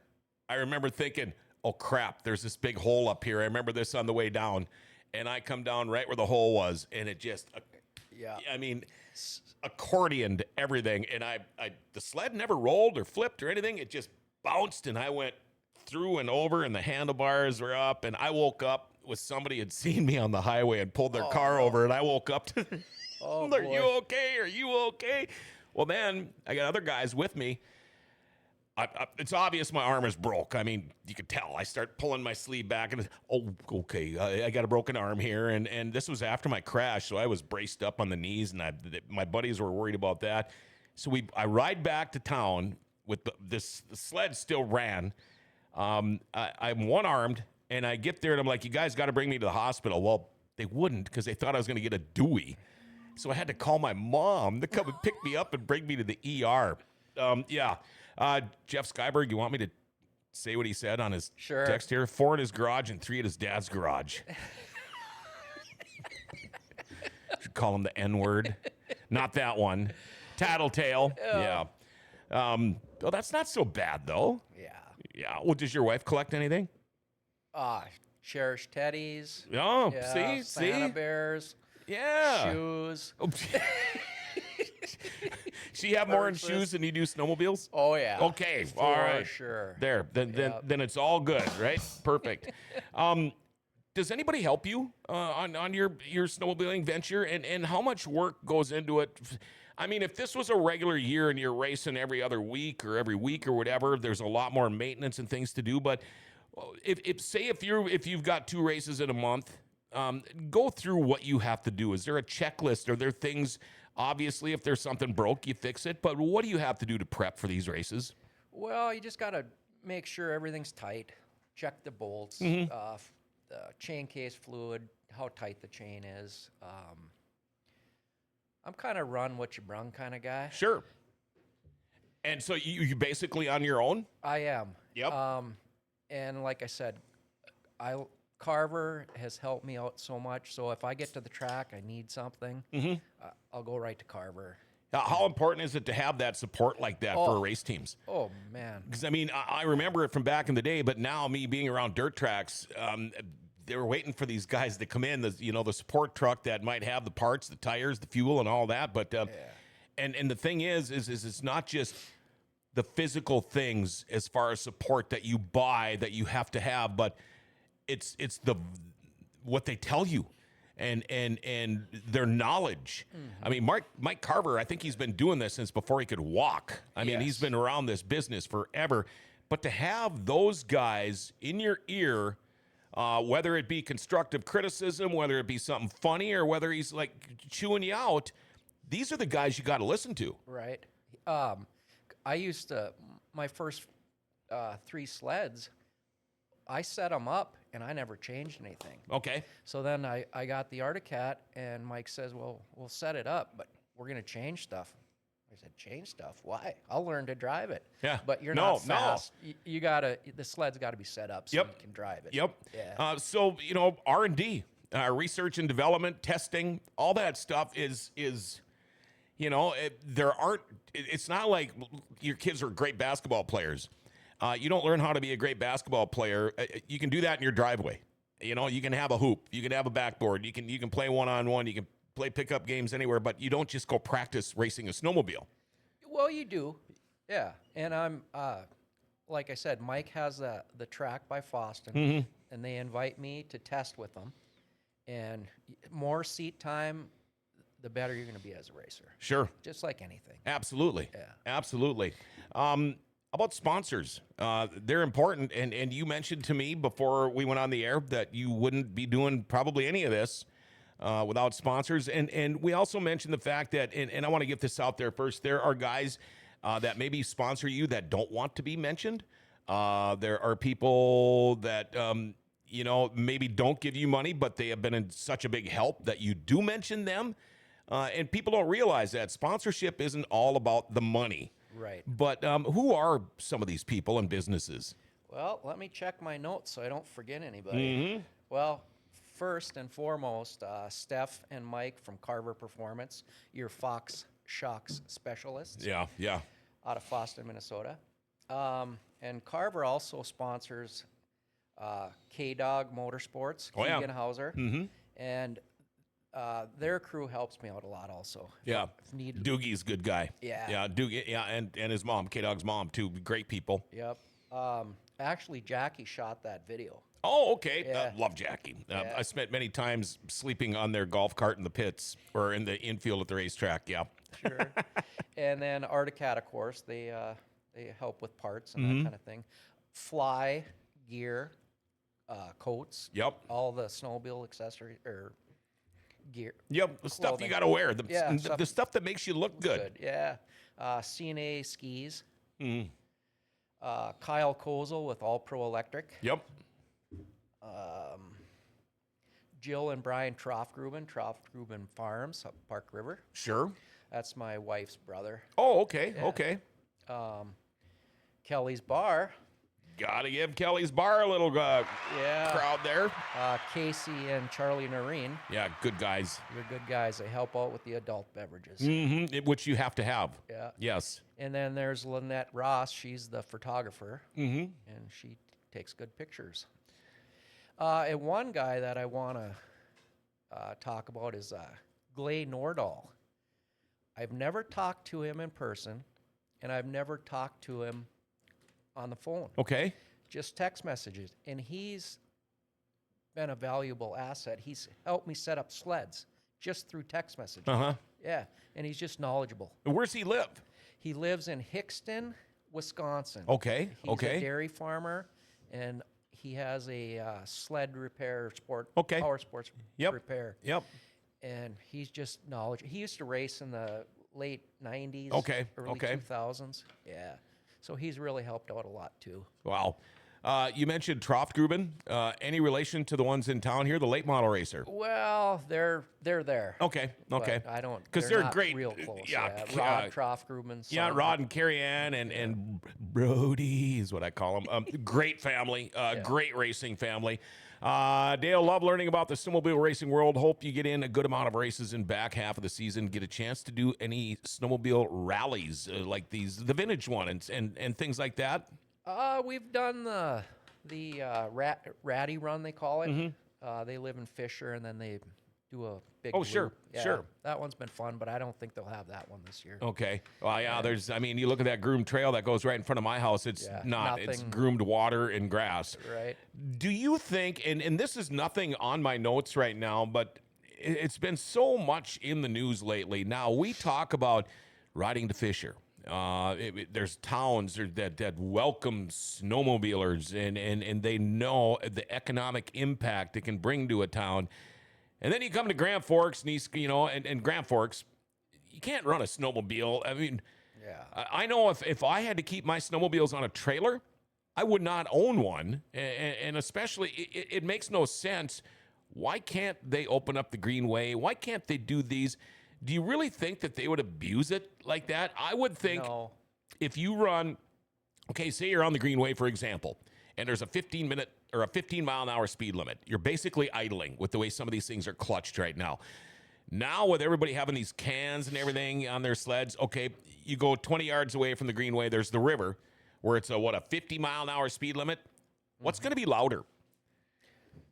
I remember thinking, oh crap, there's this big hole up here. I remember this on the way down, and I come down right where the hole was, and it just Yeah. I mean, accordioned everything. And the sled never rolled or flipped or anything. It just bounced, and I went through and over, and the handlebars were up. And I woke up with somebody had seen me on the highway and pulled their car over. And I woke up to, Oh, are boy. you okay? Are you okay? Well, then I got other guys with me. It's obvious my arm is broke. I mean, you could tell. I start pulling my sleeve back, and okay, I got a broken arm here, and this was after my crash, so I was braced up on the knees, and my buddies were worried about that. So I ride back to town with the sled still ran. I'm one-armed, and I get there, and I'm like, you guys got to bring me to the hospital. Well, they wouldn't because they thought I was going to get a Dewey. So I had to call my mom to come and pick me up and bring me to the ER. Jeff Skyberg, you want me to say what he said on his Sure. text here? 4 in his garage and 3 at his dad's garage. Should call him the N-word. Not that one. Tattletale. Yeah. Well, that's not so bad, though. Yeah. Yeah. Well, does your wife collect anything? Cherish teddies. Oh, Yeah, Santa see? bears. Yeah. Shoes. Oh, she have more in Purses. shoes than you do snowmobiles? Oh, yeah. Okay, For all right. sure. There, then it's all good, right? Perfect. Does anybody help you on your snowmobiling venture, and how much work goes into it? I mean, if this was a regular year and you're racing every other week or every week or whatever, there's a lot more maintenance and things to do. But if you've got 2 races in a month, go through what you have to do. Is there a checklist? Are there things? Obviously, if there's something broke, you fix it. But what do you have to do to prep for these races? Well, you just got to make sure everything's tight. Check the bolts, Mm-hmm. the chain case fluid, how tight the chain is. I'm kind of run what you brung kind of guy. Sure. And so you basically on your own? I am. Yep. And like I said, Carver has helped me out so much. So if I get to the track, I need something, I'll go right to Carver. How important is it to have that support like that for race teams? Oh, man. Because, I mean, I remember it from back in the day, but now me being around dirt tracks, they were waiting for these guys to come in, the support truck that might have the parts, the tires, the fuel, and all that. But and the thing is it's not just the physical things as far as support that you buy that you have to have, but it's what they tell you and their knowledge. I mean, Mike Carver, I think he's been doing this since before he could walk. I mean, he's been around this business forever. But to have those guys in your ear, whether it be constructive criticism, whether it be something funny, or whether he's like chewing you out, these are the guys you got to listen to. Right. I used to, my first 3 sleds, I set them up and I never changed anything. Okay. So then I got the Articat, and Mike says, well, we'll set it up, but we're going to change stuff. I said, change stuff? Why? I'll learn to drive it. Yeah. But you're No, not fast. You got to, the sled's got to be set up so you can drive it. Yep. Yeah. So, R&D, research and development, testing, all that stuff is it's not like your kids are great basketball players. You don't learn how to be a great basketball player. You can do that in your driveway. You can have a hoop. You can have a backboard. You can play one-on-one. You can play pickup games anywhere, but you don't just go practice racing a snowmobile. Well, you do. Yeah. And I'm, like I said, Mike has the track by Foston, and they invite me to test with them. And more seat time, the better you're going to be as a racer. Sure. Just like anything. Absolutely. Yeah. Absolutely. About sponsors, they're important. And you mentioned to me before we went on the air that you wouldn't be doing probably any of this without sponsors. And we also mentioned the fact that, and I want to get this out there first, there are guys that maybe sponsor you that don't want to be mentioned. There are people that, maybe don't give you money, but they have been in such a big help that you do mention them. And people don't realize that sponsorship isn't all about the money. Right. But who are some of these people and businesses? Well, let me check my notes so I don't forget anybody. Well, first and foremost, Steph and Mike from Carver Performance, your Fox Shocks specialists. Yeah. Out of Foston, Minnesota. And Carver also sponsors K-Dog Motorsports, Oh, yeah. Keegan Hauser. And Their crew helps me out a lot also. Yeah. If need. Doogie's a good guy. Yeah. Yeah, Doogie, yeah, and his mom, K-Dog's mom, too. Great people. Yep. Actually, Jackie shot that video. Oh, okay. Yeah. Love Jackie. Yeah. I spent many times sleeping on their golf cart in the pits or in the infield at the racetrack. Yeah. Sure. And then Articat, of course, they help with parts and Mm-hmm. that kind of thing. Fly, gear, coats. Yep. All the snowmobile accessories or gear. Yep. The stuff you Clothing. got to wear. Yeah, The stuff that makes you look good. Yeah. CNA skis. Mm. Kyle Kozel with All Pro Electric. Yep. Jill and Brian Troftgruben Farms up Park River. Sure. That's my wife's brother. Oh, okay. Yeah. Okay. Kelly's Bar. Got to give Kelly's Bar a little Yeah. crowd there. Casey and Charlie Noreen. Yeah, good guys. They're good guys. They help out with the adult beverages. Mm-hmm. Which you have to have. Yeah. Yes. And then there's Lynette Ross. She's the photographer, Mm-hmm. and she takes good pictures. And one guy that I want to talk about is Glay Nordahl. I've never talked to him in person, and I've never talked to him on the phone. Okay. Just text messages. And he's been a valuable asset. He's helped me set up sleds just through text messages. Uh-huh. Yeah, and he's just knowledgeable. Where's he live? He lives in Hickston, Wisconsin. Okay. He's Okay. a dairy farmer, and he has a sled repair Okay. power sports Yep. repair. Yep. And he's just knowledgeable. He used to race in the late 90s, Okay, early okay. 2000s. Yeah. So he's really helped out a lot too. Wow. You mentioned Troftgruben. Any relation to the ones in town here, the late model racer? Well, they're there. Okay. Okay. But I don't, 'Cause they're not great. real close. Yeah, Rod Troftgruben. Yeah, Rod and Carrie Ann and Brody is what I call them. Great family, great racing family. Dale, love learning about the snowmobile racing world. Hope you get in a good amount of races in back half of the season. Get a chance to do any snowmobile rallies like these, the vintage one and things like that. We've done the Ratty Run, they call it. Mm-hmm. They live in Fisher, and then they do a big Oh, sure, loop. Yeah, sure. That one's been fun, but I don't think they'll have that one this year. Okay. Well, yeah, you look at that groomed trail that goes right in front of my house. It's Yeah, not. It's nothing. groomed water and grass. Right. Do you think, and this is nothing on my notes right now, but it's been so much in the news lately. Now, we talk about riding to Fisher. There's towns that welcome snowmobilers, and they know the economic impact it can bring to a town. And then you come to Grand Forks, and Grand Forks, you can't run a snowmobile. I mean, Yeah. I know if I had to keep my snowmobiles on a trailer, I would not own one. And especially, it makes no sense. Why can't they open up the Greenway? Why can't they do these? Do you really think that they would abuse it like that? I would think No. if you run, okay, say you're on the Greenway, for example, and there's a 15-minute or a 15-mile-an-hour speed limit. You're basically idling with the way some of these things are clutched right now. Now, with everybody having these cans and everything on their sleds, okay, you go 20 yards away from the Greenway, there's the river, where it's a 50-mile-an-hour speed limit. What's going to be louder?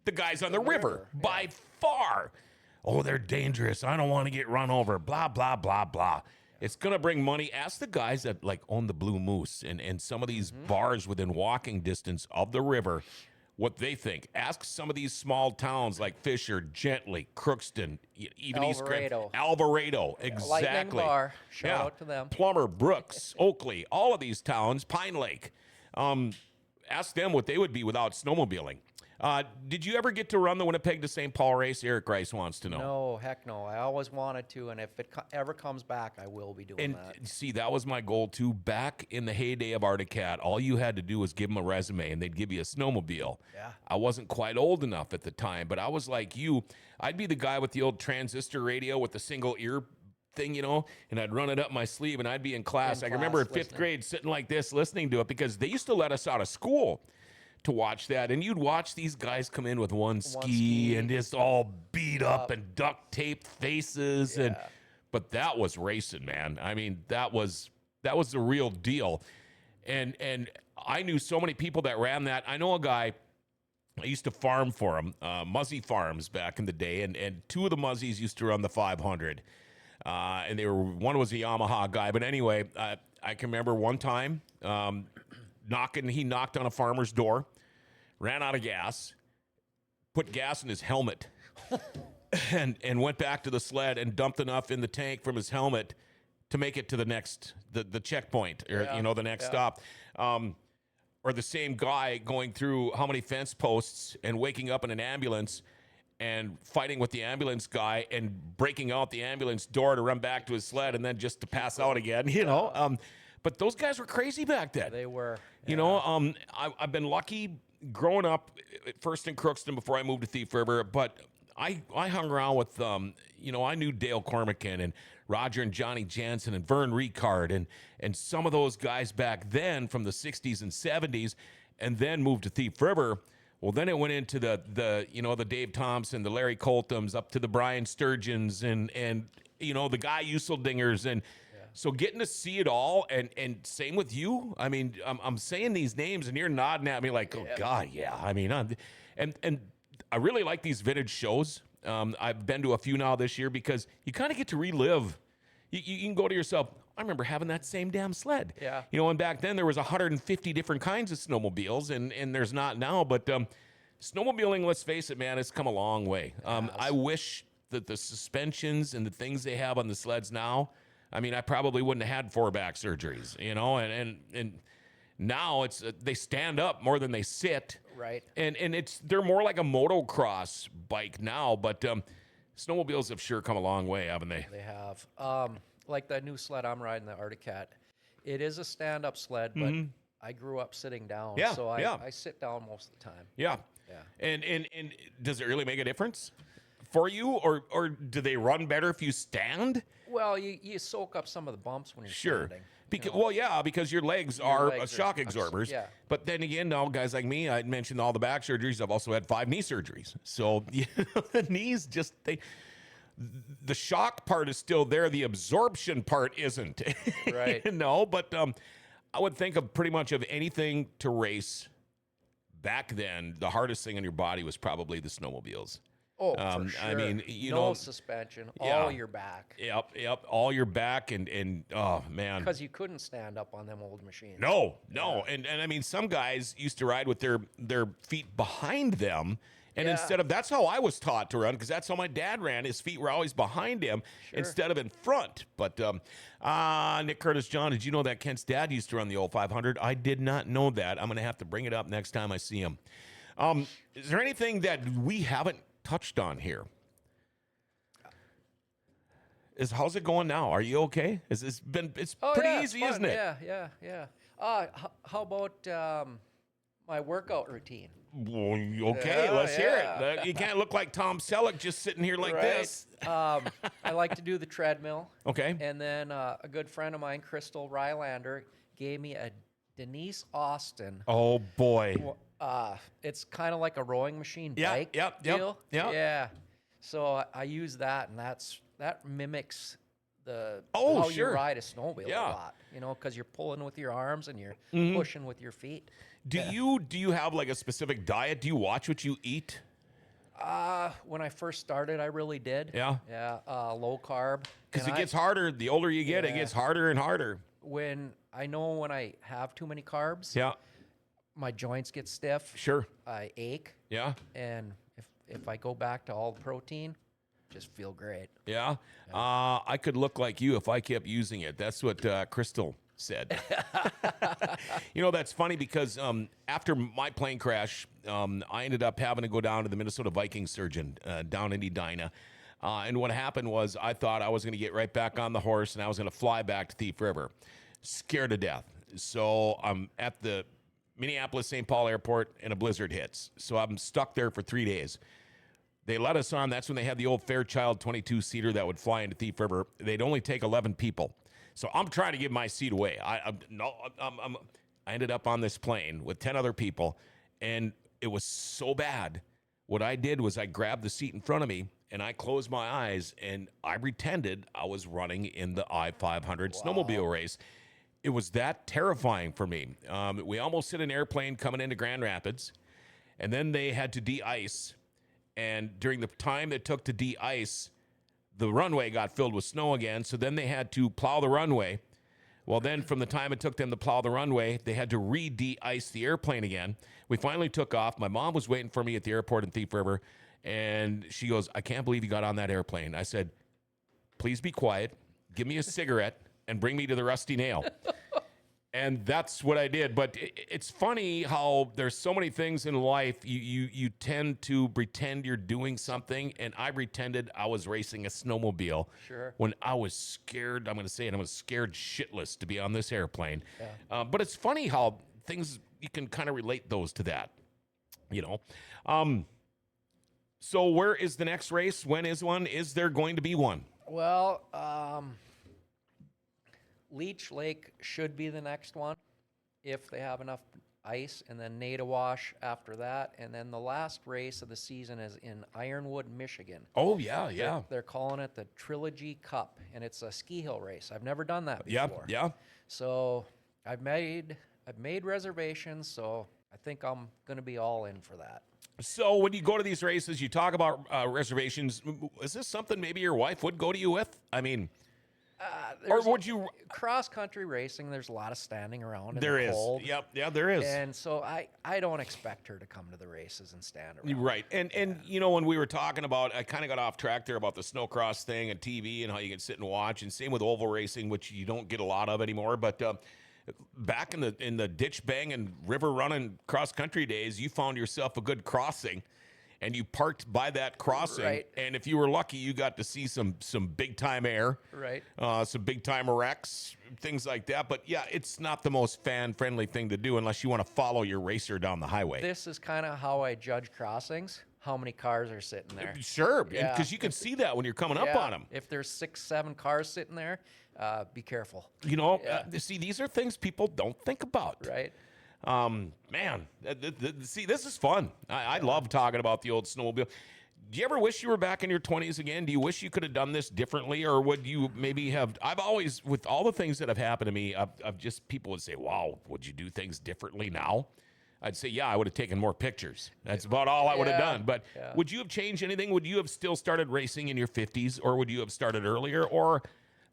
The guys on the river, by far. Oh, they're dangerous. I don't want to get run over. Blah, blah, blah, blah. It's going to bring money. Ask the guys that own the Blue Moose and some of these bars within walking distance of the river what they think. Ask some of these small towns like Fisher, Gently, Crookston, even Alvarado. Alvarado, Lightning exactly. Bar. Shout out to them. Plummer, Brooks, Oakley, all of these towns, Pine Lake. Ask them what they would be without snowmobiling. Did you ever get to run the Winnipeg to St. Paul race? Eric Rice wants to know. No, heck no. I always wanted to, and if it ever comes back, I will be doing And that. see, that was my goal too. Back in the heyday of Articat, all you had to do was give them a resume and they'd give you a snowmobile. Yeah. I wasn't quite old enough at the time, but I was like you. I'd be the guy with the old transistor radio with the single ear thing, and I'd run it up my sleeve and I'd be in class. I can remember in fifth grade sitting like this listening to it because they used to let us out of school to watch that, and you'd watch these guys come in with one ski and just all beat up and duct taped faces, but that was racing, man. I mean, that was the real deal, and I knew so many people that ran that. I know a guy I used to farm for them, Muzzy Farms back in the day, and two of the Muzzies used to run the 500. And one was a Yamaha guy, but anyway, I can remember one time he knocked on a farmer's door, ran out of gas, put gas in his helmet, and went back to the sled and dumped enough in the tank from his helmet to make it to the checkpoint, or the next stop. Or the same guy going through how many fence posts and waking up in an ambulance and fighting with the ambulance guy and breaking out the ambulance door to run back to his sled and then just to pass out again, But those guys were crazy back then. They were. I've been lucky growing up first in Crookston before I moved to Thief River, but I hung around with, I knew Dale Cormican and Roger and Johnny Jansen and Vern Ricard and some of those guys back then from the 60s and 70s, and then moved to Thief River. Well, then it went into the Dave Thompson, the Larry Coltums, up to the Brian Sturgeons and the Guy Useldingers. And so getting to see it all, and same with you. I mean, I'm saying these names and you're nodding at me like, oh, God, yeah. I mean, and I really like these vintage shows. I've been to a few now this year because you kind of get to relive. You can go to yourself, I remember having that same damn sled. Yeah. And back then there was 150 different kinds of snowmobiles, and there's not now. But snowmobiling, let's face it, man, it's come a long way. I wish that the suspensions and the things they have on the sleds now, I mean, I probably wouldn't have had 4 back surgeries, and now they stand up more than they sit. Right. And they're more like a motocross bike now, but snowmobiles have sure come a long way, haven't they? They have. Like the new sled I'm riding, the Arctic Cat, it is a stand-up sled, but I grew up sitting down, so I sit down most of the time. Yeah. Yeah. And does it really make a difference for you, or do they run better if you stand? Well, you soak up some of the bumps when you're Sure. standing. Because your legs are legs shock are- absorbers. yeah. But then again, now guys like me, I mentioned all the back surgeries. I've also had 5 knee surgeries. So the knees the shock part is still there. The absorption part isn't. Right. But I would think of pretty much of anything to race back then. The hardest thing on your body was probably the snowmobiles. Oh, for sure. I mean, no suspension, all your back. Yep, all your back and oh man. Because you couldn't stand up on them old machines. No. And I mean, some guys used to ride with their feet behind them. And instead of, that's how I was taught to run, because that's how my dad ran. His feet were always behind him instead of in front. But Nick Curtis, John, did you know that Kent's dad used to run the old 500? I did not know that. I'm going to have to bring it up next time I see him. Is there anything that we haven't touched on here? How's it going now? Are you okay? It's pretty easy, fun. isn't it? Yeah. How about my workout routine? Well, okay, let's hear it. You can't look like Tom Selleck just sitting here like this. I like to do the treadmill. Okay. And then a good friend of mine, Crystal Rylander, gave me a Denise Austin. Oh boy. It's kind of like a rowing machine bike deal. Yep. Yeah. So I use that, and that mimics how how you ride a snowmobile a lot. Because you're pulling with your arms and you're pushing with your feet. Do you have like a specific diet? Do you watch what you eat? When I first started, I really did. Yeah. Yeah. Low carb. Because it gets harder. The older you get, it Yeah. gets harder and harder. When I have too many carbs, Yeah. my joints get stiff. Sure. I ache. Yeah. And if I go back to all the protein, just feel great. Yeah. I could look like you if I kept using it. That's what Crystal said. That's funny because after my plane crash, I ended up having to go down to the Minnesota Vikings surgeon down in Edina. And what happened was I thought I was going to get right back on the horse and I was going to fly back to Thief River. Scared to death. So I'm at the Minneapolis-St. Paul airport and a blizzard hits. So I'm stuck there for 3 days. They let us on. That's when they had the old Fairchild 22-seater that would fly into Thief River. They'd only take 11 people. So I'm trying to give my seat away. I ended up on this plane with 10 other people, and it was so bad. What I did was I grabbed the seat in front of me, and I closed my eyes, and I pretended I was running in the I-500 snowmobile race. It was that terrifying for me. We almost hit an airplane coming into Grand Rapids, and then they had to de-ice. And during the time it took to de-ice, the runway got filled with snow again. So then they had to plow the runway. Well, then from the time it took them to plow the runway, they had to re-de-ice the airplane again. We finally took off. My mom was waiting for me at the airport in Thief River, and she goes, I can't believe you got on that airplane. I said, please be quiet, give me a cigarette, and bring me to the Rusty Nail. And that's what I did. But it's funny how there's so many things in life you tend to pretend you're doing something. And I pretended I was racing a snowmobile. Sure. When I was scared, I'm going to say it, I was scared shitless to be on this airplane. Yeah. But it's funny how things, you can kind of relate those to that, you know. So where is the next race? When is one? Is there going to be one? Well, Leech Lake should be the next one if they have enough ice, and then Nadawash after that. And then the last race of the season is in Ironwood, Michigan. Oh, yeah, yeah. They're calling it the Trilogy Cup, and it's a ski hill race. I've never done that before. Yeah. So I've made reservations, so I think I'm going to be all in for that. So when you go to these races, you talk about reservations. Is this something maybe your wife would go to you with? I mean, or would you? Cross-country racing, there's a lot of standing around in There the is. cold. Yep. Yeah, there is. And so I don't expect her to come to the races and stand around. Right. And you know, when we were talking about, I kind of got off track there about the snowcross thing and TV and how you can sit and watch, and same with oval racing, which you don't get a lot of anymore. But back in the ditch banging, river running cross country days, you found yourself a good crossing, and you parked by that crossing. Right. And if you were lucky, you got to see some big time air, Right. some big time wrecks, things like that. But yeah, it's not the most fan friendly thing to do unless you want to follow your racer down the highway. This is kind of how I judge crossings, how many cars are sitting there. Sure, because Yeah. you can see that when you're coming up Yeah, on them. If there's 6, 7 cars sitting there, be careful. You know, Yeah. see, these are things people don't think about. Right. Man, see, this is fun. I love talking about the old snowmobile. Do you ever wish you were back in your 20s again? Do you wish you could have done this differently, or would you maybe have? I've always, with all the things that have happened to me, I've just, people would say, wow, would you do things differently now? I'd say, yeah, I would have taken more pictures. That's about all I would have Yeah, done. But yeah. would you have changed anything? Would you have still started racing in your 50s, or would you have started earlier? Or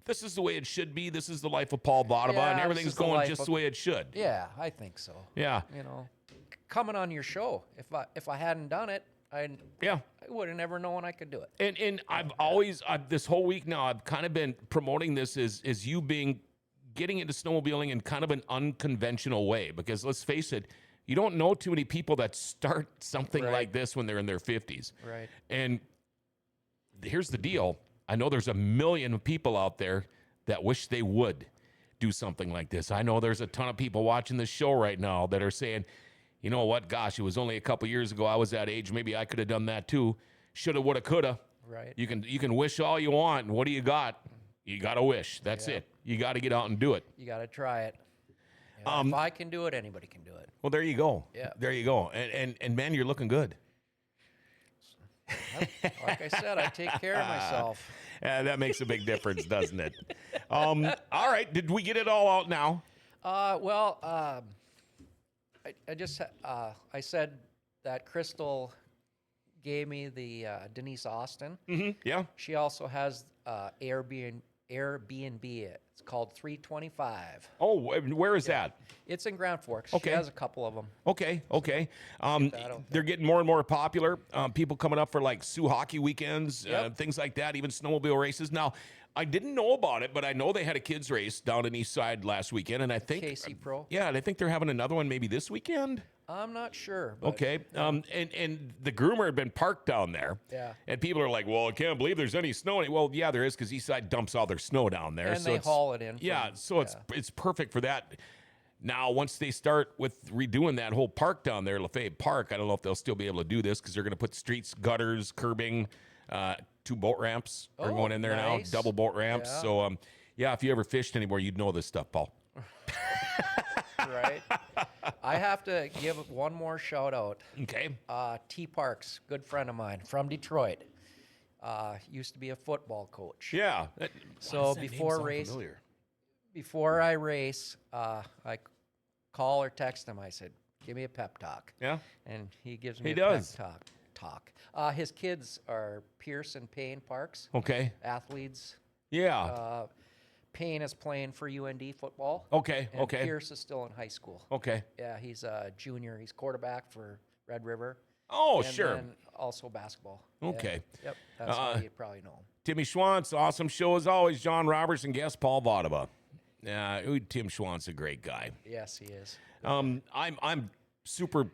this is the way it should be. This is the life of Paul Votava, Yeah, and this everything's is the going life just of- the way it should. Yeah, I think so. Yeah. You know, coming on your show, if I hadn't done it, I would have never known I could do it. And I've always, this whole week now, I've kind of been promoting this as you getting into snowmobiling in kind of an unconventional way. Because let's face it, you don't know too many people that start something Right. like this when they're in their 50s. Right. And here's the deal. I know there's a million people out there that wish they would do something like this. I know there's a ton of people watching this show right now that are saying, you know what, gosh, it was only a couple years ago I was that age. Maybe I could have done that too. Shoulda, woulda, coulda. Right. You can wish all you want, and what do you got? You got to wish. That's Yeah. it. You got to get out and do it. You got to try it. You know, if I can do it, anybody can do it. Well, there you go. Yeah. There you go. And man, you're looking good. Like I said, I take care of myself. Yeah, that makes a big difference, doesn't it? All right. Did we get it all out now? I said that Crystal gave me the Denise Austin. Mm-hmm. Yeah. She also has Airbnb. It's called 325. Oh, where is that? It's in Grand Forks. Okay. She has a couple of them. Okay. that out They're getting more and more popular. People coming up for like Sioux hockey weekends, Yep. things like that, even snowmobile races. Now, I didn't know about it, but I know they had a kids race down in East Side last weekend, and I think KC Pro. Yeah, and I think they're having another one maybe this weekend. I'm not sure. But Okay. And the groomer had been parked down there. Yeah. And people are like, well, I can't believe there's any snow. Well, yeah, there is, because East Side dumps all their snow down there. And they haul it in. Yeah, so it's perfect for that. Now, once they start with redoing that whole park down there, Lafayette Park, I don't know if they'll still be able to do this, because they're going to put streets, gutters, curbing, 2 boat ramps are Oh, going in there nice. now, double boat ramps. Yeah. So, yeah, if you ever fished anymore, you'd know this stuff, Paul. Right. I have to give one more shout out. Okay. T. Parks, good friend of mine from Detroit. Used to be a football coach. Yeah. So before I race, I call or text him. I said, give me a pep talk. Yeah. And he gives me He a does. pep talk. His kids are Pierce and Payne Parks, Okay. athletes. Yeah. Payne is playing for UND football. Okay. And Okay. Pierce is still in high school. Okay. Yeah, he's a junior. He's quarterback for Red River. Oh, and sure. then also basketball. Okay. Yeah. Yep. That's how you probably know him. Timmy Schwantz, awesome show as always. John Roberts and guest Paul Votava. Tim Schwantz, a great guy. Yes, he is. I'm super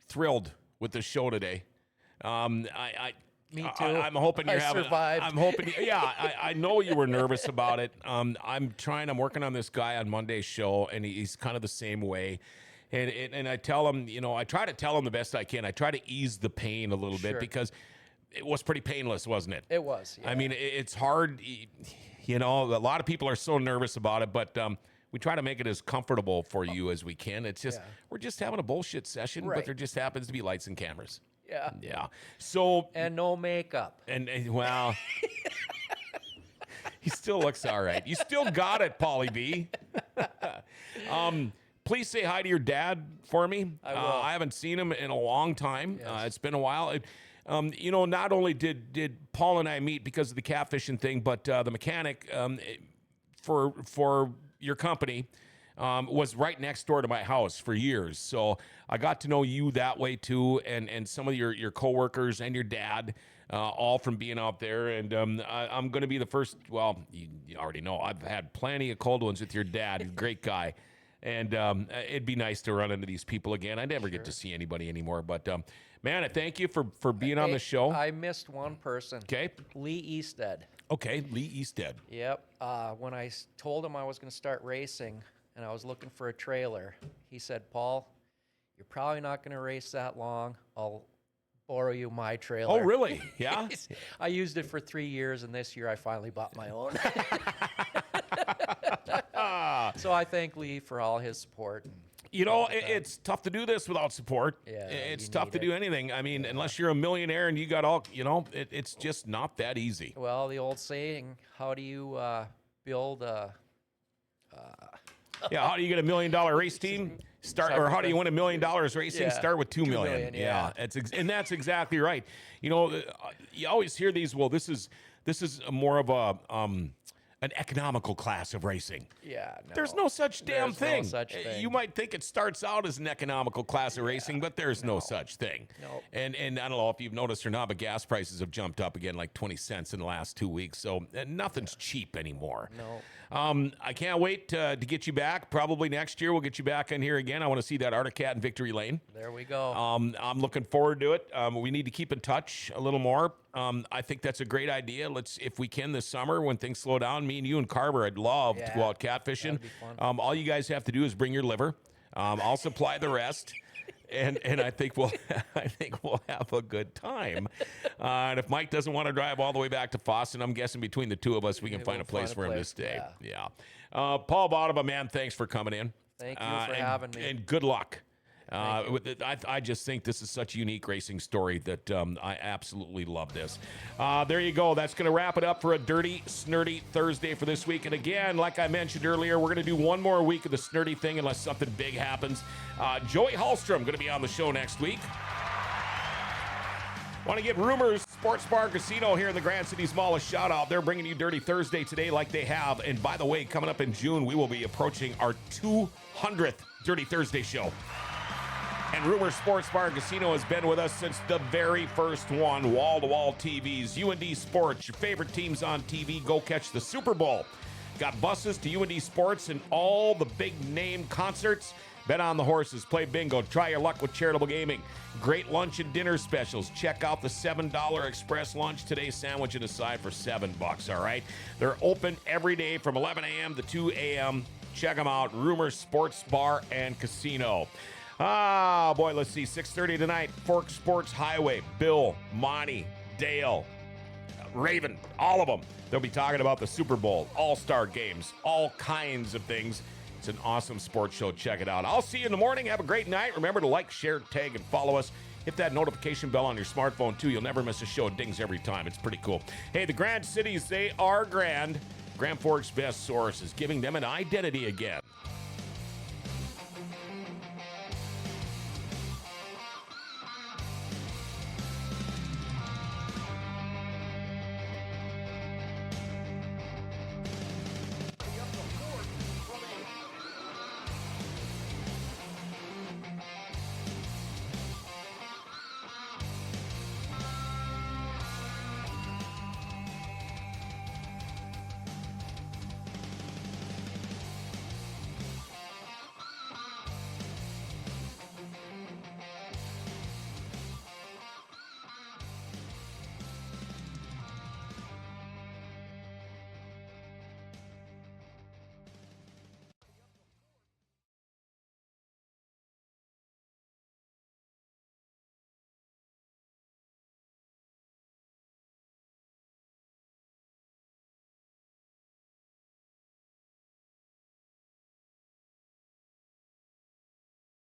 thrilled with the show today. Me too. I'm hoping you're having. Survived. I'm hoping. Yeah, I know you were nervous about it. I'm working on this guy on Monday's show, and he's kind of the same way. And I tell him, I try to tell him the best I can. I try to ease the pain a little bit Sure. because it was pretty painless, wasn't it? It was. Yeah. I mean, it's hard. A lot of people are so nervous about it, but we try to make it as comfortable for you as we can. It's just we're just having a bullshit session, but Right. there just happens to be lights and cameras. Yeah. Yeah. So And no makeup. and well, he still looks all right. You still got it, Paulie B. Please say hi to your dad for me. I will. I haven't seen him in a long time. Yes. It's been a while. Not only did Paul and I meet because of the catfishing thing, but the mechanic for your company was right next door to my house for years. So I got to know you that way too, and some of your coworkers and your dad, all from being out there. And I'm going to be the first. Well, you already know I've had plenty of cold ones with your dad. He's a great guy. And it'd be nice to run into these people again. I never get to see anybody anymore. But, man, I thank you for being on the show. I missed one person. Okay. Lee Easted. Okay, Lee Easted. Yep. When I told him I was going to start racing and I was looking for a trailer, he said, Paul, you're probably not going to race that long. I'll borrow you my trailer. Oh, really? Yeah? I used it for 3 years, and this year I finally bought my own. So I thank Lee for all his support. It's tough to do this without support. Yeah, It's you tough need to do anything. I mean, unless you're a millionaire and you got all, it's just not that easy. Well, the old saying, how do you build a... Yeah, how do you get $1 million race team? How do you win $1 million racing? Yeah, Start with 2 $2 million. million, yeah. And that's exactly right. You always hear these. Well, this is more of an economical class of racing. Yeah, no. There's no such damn There's no thing. such thing. You might think it starts out as an economical class of racing, but there's no such thing. Nope. And I don't know if you've noticed or not, but gas prices have jumped up again like 20 cents in the last 2 weeks. So nothing's cheap anymore. No. I can't wait to get you back. Probably next year we'll get you back in here again. I want to see that Arctic Cat in Victory Lane. There we go. I'm looking forward to it. We need to keep in touch a little more. I think that's a great idea. If we can this summer when things slow down, me and you and Carver, I'd love to go out catfishing. That'd be fun. All you guys have to do is bring your liver. I'll supply the rest. And I think we'll have a good time. And if Mike doesn't want to drive all the way back to Fosston, I'm guessing between the two of us we can find a place for him to stay. Yeah. Paul Votava, man, thanks for coming in. Thank you for having me. And good luck. I just think this is such a unique racing story that I absolutely love this. There you go. That's going to wrap it up for a Dirty Snirty Thursday for this week. And again, like I mentioned earlier, we're going to do one more week of the snirty thing unless something big happens. Joey Hallstrom going to be on the show next week. Want to give Rumors Sports Bar Casino here in the Grand Cities Mall a shout out. They're bringing you Dirty Thursday today like they have. And by the way, coming up in June, we will be approaching our 200th Dirty Thursday show. And Rumor Sports Bar and Casino has been with us since the very first one. Wall-to-wall TVs, UND Sports, your favorite teams on TV. Go catch the Super Bowl. Got buses to UND Sports and all the big name concerts. Bet on the horses, play bingo, try your luck with charitable gaming. Great lunch and dinner specials. Check out the $7 Express lunch today, sandwich and a side for $7, all right? They're open every day from 11 a.m. to 2 a.m. Check them out, Rumor Sports Bar and Casino. Boy, let's see, 6:30 tonight, Fork Sports Highway, Bill, Monty, Dale, Raven, all of them. They'll be talking about the Super Bowl, All-Star games, all kinds of things. It's an awesome sports show. Check it out. I'll see you in the morning. Have a great night. Remember to like, share, tag, and follow us. Hit that notification bell on your smartphone, too. You'll never miss a show. It dings every time. It's pretty cool. Hey, the Grand Cities, they are grand. Grand Forks' best source is giving them an identity again.